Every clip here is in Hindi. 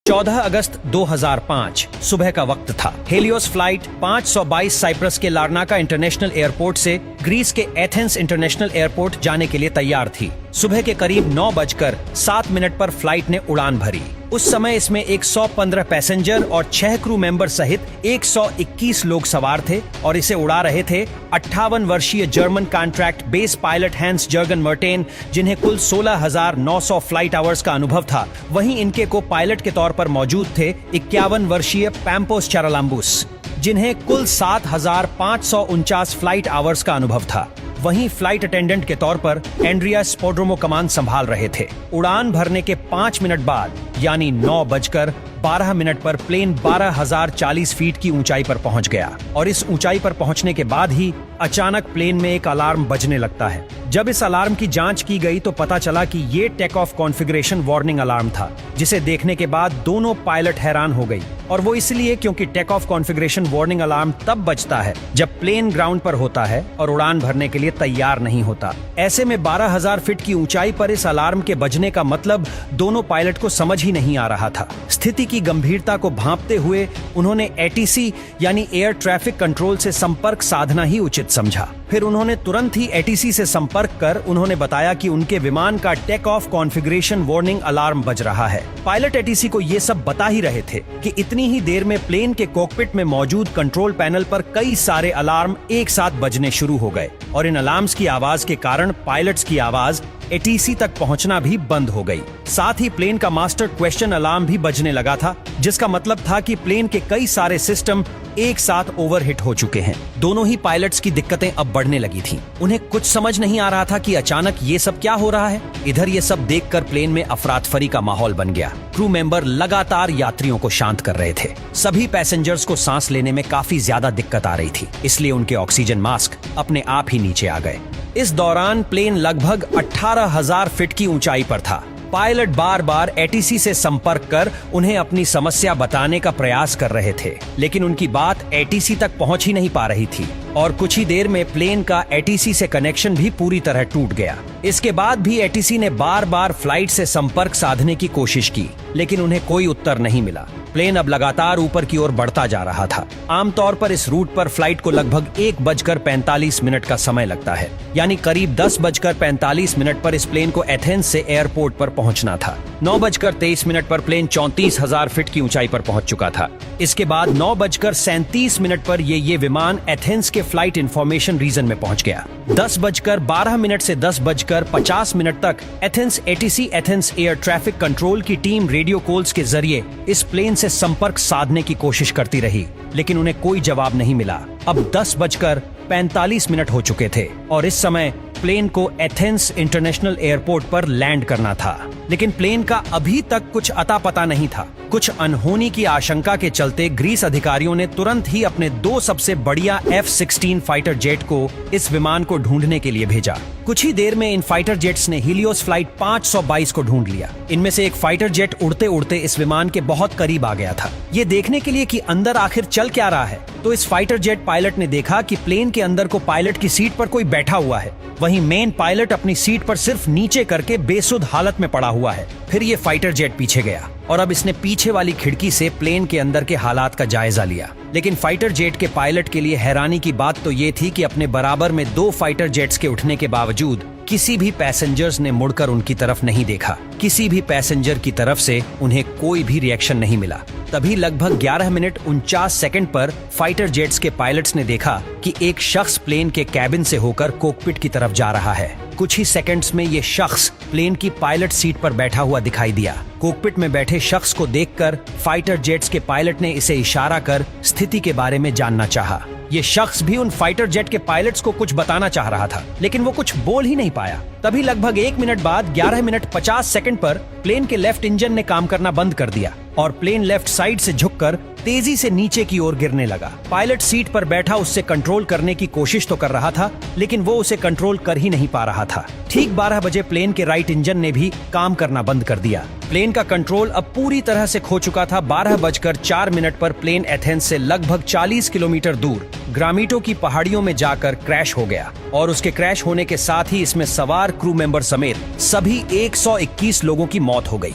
14 अगस्त 2005 सुबह का वक्त था। हेलियोस फ्लाइट 522 साइप्रस के लारनाका इंटरनेशनल एयरपोर्ट से ग्रीस के एथेंस इंटरनेशनल एयरपोर्ट जाने के लिए तैयार थी। सुबह के करीब 9:07 पर फ्लाइट ने उड़ान भरी। उस समय इसमें 115 पैसेंजर और 6 क्रू मेंबर सहित 121 लोग सवार थे और इसे उड़ा रहे थे 58 वर्षीय German contract base pilot Hans Jurgen Merten, जिन्हें कुल 16,900 फ्लाइट आवर्स का अनुभव था। वहीं इनके को पायलट के तौर पर मौजूद थे 51 वर्षीय पैम्पोस चारालाम्बुस, जिन्हें कुल 7,549 फ्लाइट आवर्स का अनुभव था। वहीं फ्लाइट अटेंडेंट के तौर पर एंड्रिया स्पोड्रोमो कमान संभाल रहे थे। उड़ान भरने के 5 मिनट बाद यानी 9:12 पर प्लेन 12,040 फीट की ऊंचाई पर पहुंच गया और इस ऊंचाई पर पहुंचने के बाद ही अचानक प्लेन में एक अलार्म बजने लगता है। जब इस अलार्म की जांच की गई तो पता चला कि ये take off configuration warning alarm था, जिसे देखने के बाद दोनों पायलट हैरान हो गई। और वो इसलिए क्योंकि take off configuration warning alarm तब बजता है जब प्लेन ग्राउंड पर होता है और उड़ान भरने के लिए तैयार नहीं होता। ऐसे में 12,000 फीट की ऊंचाई पर इस अलार्म के बजने का मतलब दोनों पायलट को समझ ही नहीं आ रहा था। स्थिति की गंभीरता को भांपते हुए उन्होंने एटीसी यानी एयर ट्रैफिक कंट्रोल से संपर्क साधना ही उचित समझा। फिर उन्होंने तुरंत ही एटीसी से संपर्क कर उन्होंने बताया कि उनके विमान का take off configuration warning alarm बज रहा है। पायलट एटीसी को ये सब बता ही रहे थे कि इतनी ही देर में प्लेन के कॉकपिट में मौजूद कंट्रोल पैनल पर कई सारे अलार्म एक साथ बजने शुरू हो गए और इन अलार्म्स की आवाज के कारण पायलट्स की आवाज एटीसी तक पहुंचना भी बंद हो गई। साथ ही प्लेन का मास्टर क्वेश्चन अलार्म भी बजने लगा था, जिसका मतलब था कि प्लेन के कई सारे सिस्टम एक साथ ओवरहिट हो चुके हैं। दोनों ही पायलट्स की दिक्कतें अब बढ़ने लगी थीं। उन्हें कुछ समझ नहीं आ रहा था कि अचानक ये सब क्या हो रहा है। इधर ये सब देखकर प्लेन में अफरातफरी का माहौल बन गया। क्रू मेंबर लगातार यात्रियों को शांत कर रहे थे। सभी पैसेंजर्स को सांस लेने में काफी ज्यादा दिक्कत आ रही थी, इसलिए उनके ऑक्सीजन मास्क अपने आप ही नीचे आ गए। इस दौरान प्लेन लगभग 18,000 फीट की ऊंचाई पर था। पायलट बार बार एटीसी से संपर्क कर उन्हें अपनी समस्या बताने का प्रयास कर रहे थे, लेकिन उनकी बात एटीसी तक पहुंच ही नहीं पा रही थी और कुछ ही देर में प्लेन का एटीसी से कनेक्शन भी पूरी तरह टूट गया। इसके बाद भी एटीसी ने बार बार फ्लाइट से संपर्क साधने की कोशिश की, लेकिन उन्हें कोई उत्तर नहीं मिला। प्लेन अब लगातार ऊपर की ओर बढ़ता जा रहा था। आमतौर पर इस रूट पर फ्लाइट को लगभग 1:45 का समय लगता है, यानी करीब 10:45 पर इस प्लेन को एथेंस से एयरपोर्ट पर पहुंचना था। 9:23 पर प्लेन 34,000 फीट की ऊंचाई पर पहुंच चुका था। इसके बाद 9:37 पर ये विमान एथेंस के फ्लाइट इंफॉर्मेशन रीजन में पहुंच गया। 10:12 से 10:50 तक Athens ATC Athens air traffic control की टीम रेडियो कॉल्स के जरिए इस प्लेन से संपर्क साधने की कोशिश करती रही, लेकिन उन्हें कोई जवाब नहीं मिला। अब 10:45 हो चुके थे और इस समय प्लेन को एथेंस इंटरनेशनल एयरपोर्ट पर लैंड करना था, लेकिन प्लेन का अभी तक कुछ अता पता नहीं था। कुछ अनहोनी की आशंका के चलते ग्रीस अधिकारियों ने तुरंत ही अपने 2 सबसे बढ़िया F-16 फाइटर जेट को इस विमान को ढूंढने के लिए भेजा। कुछ ही देर में इन फाइटर जेट्स ने हीलियोस फ्लाइट 522 को ढूंढ लिया। इनमें से एक फाइटर जेट उड़ते उड़ते इस विमान के बहुत करीब आ गया था, ये देखने के लिए कि अंदर आखिर चल क्या रहा है। तो इस फाइटर जेट पायलट ने देखा कि प्लेन के अंदर को पायलट की सीट पर कोई बैठा हुआ है, वहीं मेन पायलट अपनी सीट पर सिर्फ नीचे करके बेसुध हालत में पड़ा हुआ है। फिर ये फाइटर जेट पीछे गया और अब इसने पीछे वाली खिड़की से प्लेन के अंदर के हालात का जायजा लिया। लेकिन फाइटर जेट के पायलट के लिए हैरानी की बात तो ये थी कि अपने बराबर में 2 फाइटर जेट्स के उठने के बावजूद किसी भी पैसेंजर्स ने मुड़कर उनकी तरफ नहीं देखा। किसी भी पैसेंजर की तरफ से उन्हें कोई भी रिएक्शन नहीं मिला। तभी लगभग 11:49 पर फाइटर जेट्स के पायलट्स ने देखा कि एक शख्स प्लेन के कैबिन से होकर कॉकपिट की तरफ जा रहा है। कुछ ही सेकंड्स में ये शख्स प्लेन की पायलट सीट पर बैठा हुआ दिखाई दिया। कॉकपिट में बैठे शख्स को देखकर फाइटर जेट्स के पायलट ने इसे इशारा कर स्थिति के बारे में जानना चाहा। ये शख्स भी उन फाइटर जेट के पायलट्स को कुछ बताना चाह रहा था, लेकिन वो कुछ बोल ही नहीं पाया। तभी लगभग 1 मिनट बाद 11:50 पर प्लेन के लेफ्ट इंजन ने काम करना बंद कर दिया और प्लेन लेफ्ट साइड से झुककर तेजी से नीचे की ओर गिरने लगा। पायलट सीट पर बैठा उससे कंट्रोल करने की कोशिश तो कर रहा था, लेकिन वो उसे कंट्रोल कर ही नहीं पा रहा था। ठीक 12 बजे प्लेन के राइट इंजन ने भी काम करना बंद कर दिया। प्लेन का कंट्रोल अब पूरी तरह से खो चुका था। 12:04 पर प्लेन एथेंस से लगभग 40 किलोमीटर दूर ग्रामीटो की पहाड़ियों में जाकर क्रैश हो गया और उसके क्रैश होने के साथ ही इसमें सवार क्रू मेंबर समेत सभी 121 लोगों की मौत हो गई।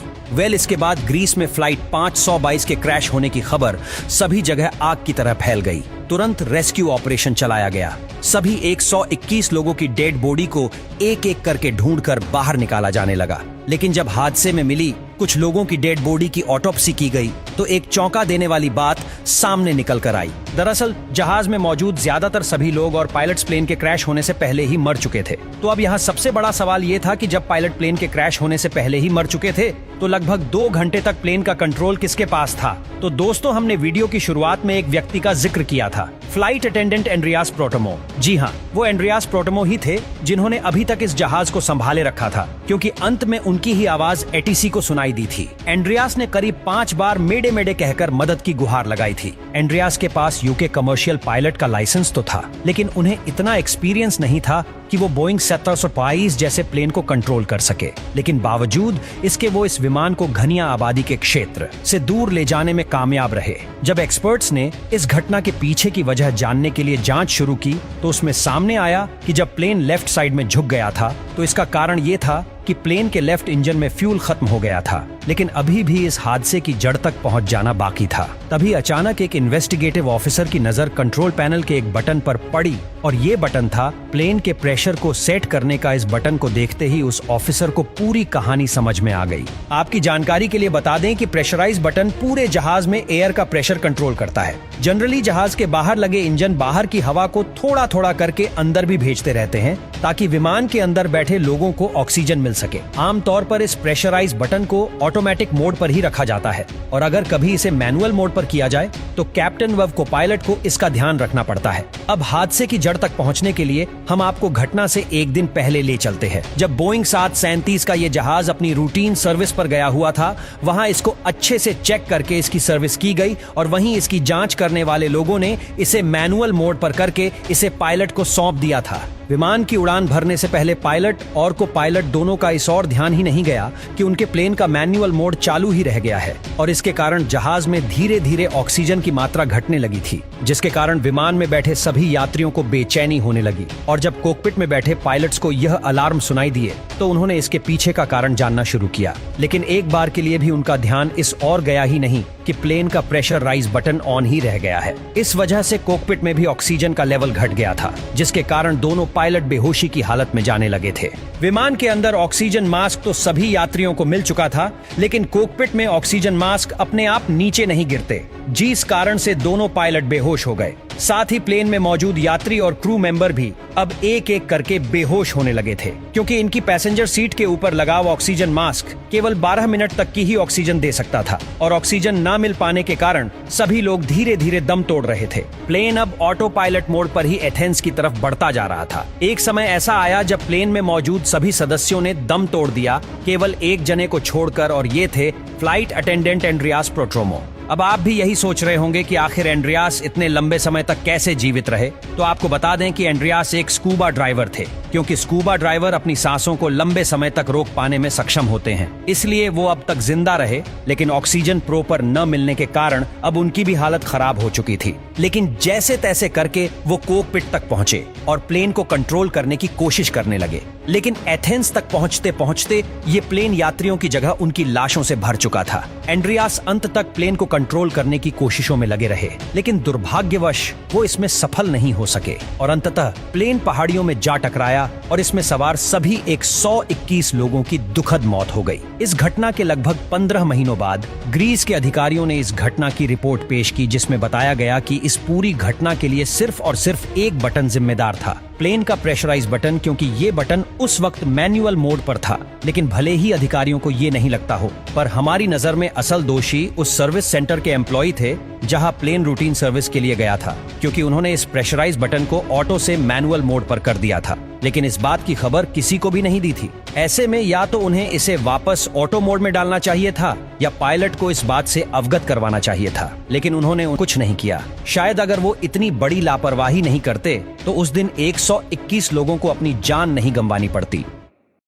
इसके बाद ग्रीस में फ्लाइट 522 के क्रैश होने की खबर सभी जगह आग की तरह फैल गई। तुरंत रेस्क्यू ऑपरेशन चलाया गया। सभी 121 लोगों की डेड बॉडी को एक एक करके ढूंढकर बाहर निकाला जाने लगा। लेकिन जब हादसे में मिली कुछ लोगों की डेड बॉडी की ऑटोप्सी की गई तो एक चौंका देने वाली बात सामने निकल कर आई। दरअसल जहाज में मौजूद ज्यादातर सभी लोग और पायलट्स प्लेन के क्रैश होने से पहले ही मर चुके थे। तो अब यहाँ सबसे बड़ा सवाल ये था कि जब पायलट प्लेन के क्रैश होने से पहले ही मर चुके थे तो लगभग 2 घंटे तक प्लेन का कंट्रोल किसके पास था? तो दोस्तों, हमने वीडियो की शुरुआत में एक व्यक्ति का जिक्र किया था, फ्लाइट अटेंडेंट एंड्रियास प्रोटोमो। जी हाँ, वो एंड्रियास प्रोटोमो ही थे जिन्होंने अभी तक इस जहाज को संभाले रखा था, क्योंकि अंत में उनकी ही आवाज एटीसी को सुनाई दी थी। एंड्रियास ने करीब 5 बार मेडे मेडे कहकर मदद की गुहार लगाई थी। एंड्रियास के पास यूके कमर्शियल पायलट का लाइसेंस तो था, लेकिन उन्हें इतना एक्सपीरियंस नहीं था कि वो बोइंग 722 जैसे प्लेन को कंट्रोल कर सके। लेकिन बावजूद इसके वो इस विमान को घनिया आबादी के क्षेत्र से दूर ले जाने में कामयाब रहे। जब एक्सपर्ट्स ने इस घटना के पीछे की वजह जानने के लिए जांच शुरू की तो उसमें सामने आया कि जब प्लेन लेफ्ट साइड में झुक गया था तो इसका कारण ये था कि प्लेन के लेफ्ट इंजन में फ्यूल खत्म हो गया था। लेकिन अभी भी इस हादसे की जड़ तक पहुंच जाना बाकी था। तभी अचानक एक इन्वेस्टिगेटिव ऑफिसर की नजर कंट्रोल पैनल के एक बटन पर पड़ी और ये बटन था प्लेन के प्रेशर को सेट करने का। इस बटन को देखते ही उस ऑफिसर को पूरी कहानी समझ में आ गई। आपकी जानकारी के लिए बता दें कि प्रेशराइज बटन पूरे जहाज में एयर का प्रेशर कंट्रोल करता है। जनरली जहाज के बाहर लगे इंजन बाहर की हवा को थोड़ा थोड़ा करके अंदर भी भेजते रहते हैं ताकि विमान के अंदर बैठे लोगों को ऑक्सीजन मिल सके। आमतौर पर इस प्रेशराइज बटन को ऑटोमेटिक मोड पर ही रखा जाता है और अगर कभी इसे मैनुअल मोड पर किया जाए तो कैप्टन व को पायलट को इसका ध्यान रखना पड़ता है। अब हादसे की जड़ तक पहुंचने के लिए हम आपको घटना से एक दिन पहले ले चलते हैं। जब बोइंग 737 का ये जहाज अपनी रूटीन सर्विस पर गया हुआ था, वहां इसको अच्छे से चेक करके इसकी सर्विस की गई और वहीं इसकी जांच करने वाले लोगों ने इसे मैनुअल मोड पर करके इसे पायलट को सौंप दिया था। विमान की उड़ान भरने से पहले पायलट और को पायलट दोनों का इस और ध्यान ही नहीं गया कि उनके प्लेन का मैनुअल मोड चालू ही रह गया है और इसके कारण जहाज में धीरे धीरे ऑक्सीजन की मात्रा घटने लगी थी, जिसके कारण विमान में बैठे सभी यात्रियों को बेचैनी होने लगी। और जब कॉकपिट में बैठे पायलट्स को यह अलार्म सुनाई दिए तो उन्होंने इसके पीछे का कारण जानना शुरू किया। लेकिन एक बार के लिए भी उनका ध्यान इस और गया ही नहीं कि प्लेन का प्रेशर राइज बटन ऑन ही रह गया है। इस वजह से कॉकपिट में भी ऑक्सीजन का लेवल घट गया था, जिसके कारण दोनों पायलट बेहोशी की हालत में जाने लगे थे। विमान के अंदर ऑक्सीजन मास्क तो सभी यात्रियों को मिल चुका था, लेकिन कॉकपिट में ऑक्सीजन मास्क अपने आप नीचे नहीं गिरते, जिस कारण से दोनों पायलट बेहोश हो गए। साथ ही प्लेन में मौजूद यात्री और क्रू मेंबर भी अब एक एक करके बेहोश होने लगे थे, क्योंकि इनकी पैसेंजर सीट के ऊपर लगा हुआ ऑक्सीजन मास्क केवल 12 मिनट तक की ही ऑक्सीजन दे सकता था और ऑक्सीजन ना मिल पाने के कारण सभी लोग धीरे धीरे दम तोड़ रहे थे। प्लेन अब ऑटो पायलट मोड पर ही एथेंस की तरफ बढ़ता जा रहा था। एक समय ऐसा आया जब प्लेन में मौजूद सभी सदस्यों ने दम तोड़ दिया, केवल एक जने को छोड़कर, और ये थे फ्लाइट अटेंडेंट एंड्रियास प्रोटोमो। अब आप भी यही सोच रहे होंगे कि आखिर एंड्रियास इतने लंबे समय तक कैसे जीवित रहे। तो आपको बता दें कि एंड्रियास एक स्कूबा ड्राइवर थे, क्योंकि स्कूबा ड्राइवर अपनी सांसों को लंबे समय तक रोक पाने में सक्षम होते हैं, इसलिए वो अब तक जिंदा रहे। लेकिन ऑक्सीजन प्रॉपर न मिलने के कारण अब उनकी भी हालत खराब हो चुकी थी। लेकिन जैसे तैसे करके वो कॉकपिट तक पहुंचे और प्लेन को कंट्रोल करने की कोशिश करने लगे। लेकिन एथेंस तक पहुंचते पहुंचते ये प्लेन यात्रियों की जगह उनकी लाशों से भर चुका था। एंड्रियास अंत तक प्लेन को कंट्रोल करने की कोशिशों में लगे रहे, लेकिन दुर्भाग्यवश वो इसमें सफल नहीं हो सके और अंततः प्लेन पहाड़ियों में जा टकराया और इसमें सवार सभी 121 लोगों की दुखद मौत हो गई। इस घटना के लगभग 15 महीनों बाद ग्रीस के अधिकारियों ने इस घटना की रिपोर्ट पेश की, जिसमें बताया गया कि इस पूरी घटना के लिए सिर्फ और सिर्फ एक बटन जिम्मेदार था, प्लेन का प्रेशराइज बटन, क्योंकि ये बटन उस वक्त मैनुअल मोड पर था। लेकिन भले ही अधिकारियों को ये नहीं लगता हो, पर हमारी नजर में असल दोषी उस सर्विस सेंटर के एम्प्लॉय थे जहां प्लेन रूटीन सर्विस के लिए गया था, क्योंकि उन्होंने इस प्रेशराइज बटन को ऑटो से मैनुअल मोड पर कर दिया था। लेकिन इस बात की खबर किसी को भी नहीं दी थी। ऐसे में या तो उन्हें इसे वापस ऑटो मोड में डालना चाहिए था या पायलट को इस बात से अवगत करवाना चाहिए था, लेकिन उन्होंने कुछ नहीं किया। शायद अगर वो इतनी बड़ी लापरवाही नहीं करते तो उस दिन 121 लोगों को अपनी जान नहीं गंवानी पड़ती।